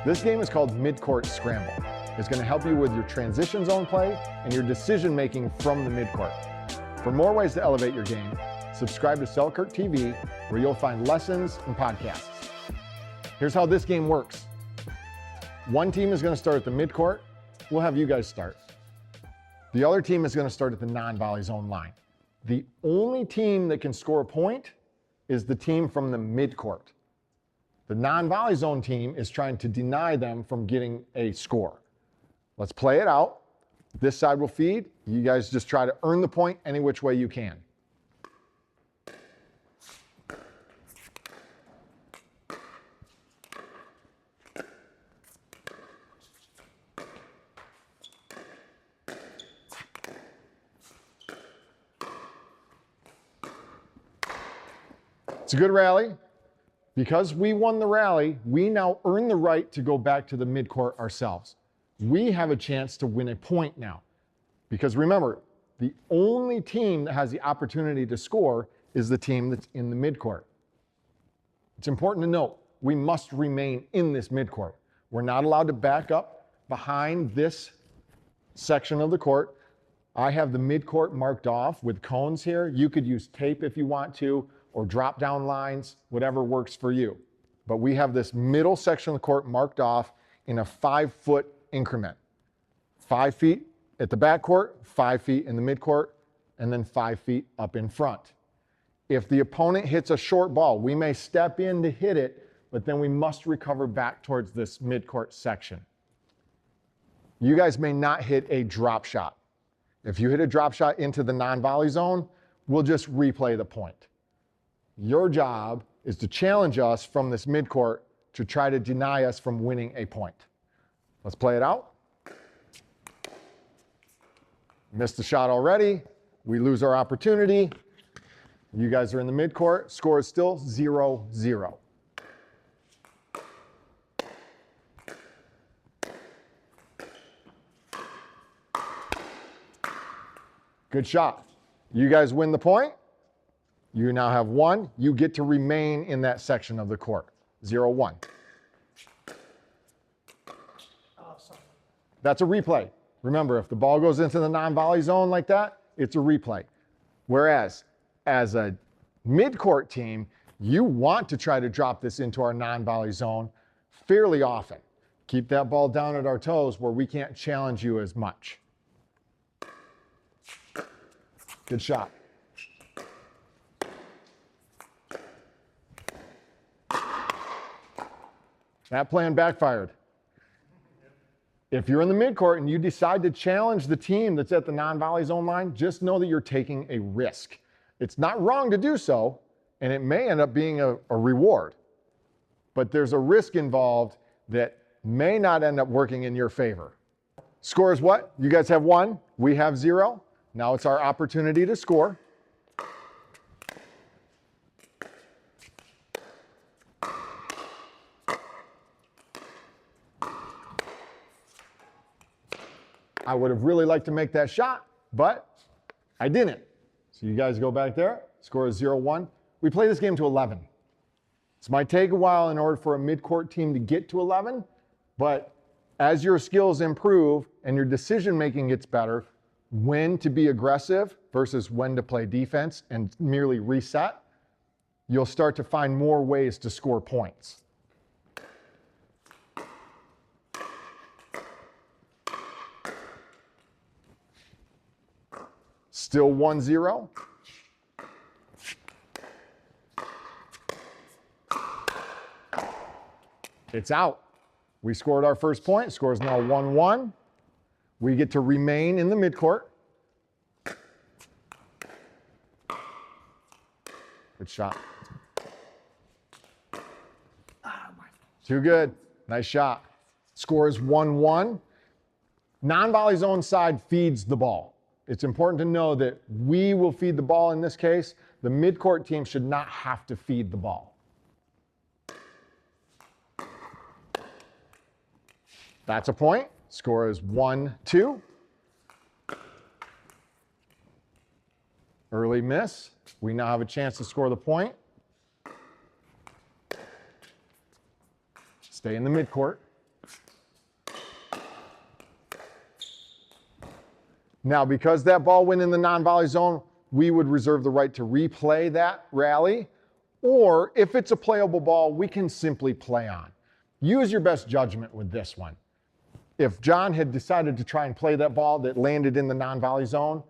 This game is called Midcourt Scramble. It's going to help you with your transition zone play and your decision making from the midcourt. For more ways to elevate your game, subscribe to Selkirk TV, where you'll find lessons and podcasts. Here's how this game works. One team is going to start at the midcourt. We'll have you guys start. The other team is going to start at the non-volley zone line. The only team that can score a point is the team from the midcourt. The non-volley zone team is trying to deny them from getting a score. Let's play it out. This side will feed. You guys just try to earn the point any which way you can. It's a good rally. Because we won the rally, we now earn the right to go back to the midcourt ourselves. We have a chance to win a point now. Because remember, the only team that has the opportunity to score is the team that's in the midcourt. It's important to note, we must remain in this midcourt. We're not allowed to back up behind this section of the court. I have the midcourt marked off with cones here. You could use tape if you want to, or drop down lines, whatever works for you. But we have this middle section of the court marked off in a 5-foot increment. 5 feet at the back court, 5 feet in the midcourt, and then 5 feet up in front. If the opponent hits a short ball, we may step in to hit it, but then we must recover back towards this midcourt section. You guys may not hit a drop shot. If you hit a drop shot into the non-volley zone, we'll just replay the point. Your job is to challenge us from this midcourt to try to deny us from winning a point. Let's play it out. Missed the shot already. We lose our opportunity. You guys are in the midcourt. Score is still 0-0. Good shot. You guys win the point. You now have 1. You get to remain in that section of the court. 0-1. That's a replay. Remember, if the ball goes into the non-volley zone like that, it's a replay. Whereas, as a midcourt team, you want to try to drop this into our non-volley zone fairly often. Keep that ball down at our toes where we can't challenge you as much. Good shot. That plan backfired. If you're in the midcourt and you decide to challenge the team that's at the non-volley zone line, just know that you're taking a risk. It's not wrong to do so, and it may end up being a reward. But there's a risk involved that may not end up working in your favor. Score is what? You guys have 1, we have 0. Now it's our opportunity to score. I would have really liked to make that shot, but I didn't. So you guys go back there. Score is 0-1. We play this game to 11. This might take a while in order for a midcourt team to get to 11, but as your skills improve and your decision making gets better, when to be aggressive versus when to play defense and merely reset, you'll start to find more ways to score points. Still 1-0. It's out. We scored our first point. Score is now 1-1. We get to remain in the midcourt. Good shot. Too good. Nice shot. Score is 1-1. Non-volley zone side feeds the ball. It's important to know that we will feed the ball in this case. The midcourt team should not have to feed the ball. That's a point. Score is 1-2. Early miss. We now have a chance to score the point. Stay in the midcourt. Now, because that ball went in the non-volley zone, we would reserve the right to replay that rally, or if it's a playable ball, we can simply play on. Use your best judgment with this one. If John had decided to try and play that ball that landed in the non-volley zone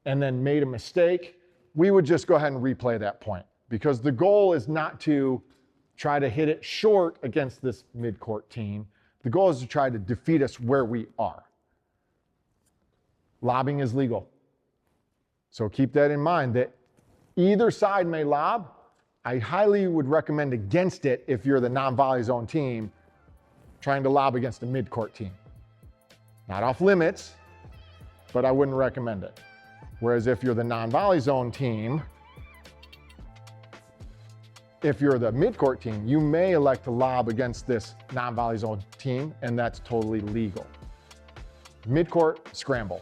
and then made a mistake, we would just go ahead and replay that point, because the goal is not to try to hit it short against this mid-court team. The goal is to try to defeat us where we are. Lobbing is legal. So keep that in mind, that either side may lob. I highly would recommend against it if you're the non-volley zone team trying to lob against a mid-court team. Not off limits, but I wouldn't recommend it. Whereas if you're the non-volley zone team, if you're the mid-court team, you may elect to lob against this non-volley zone team, and that's totally legal. Mid-court, scramble.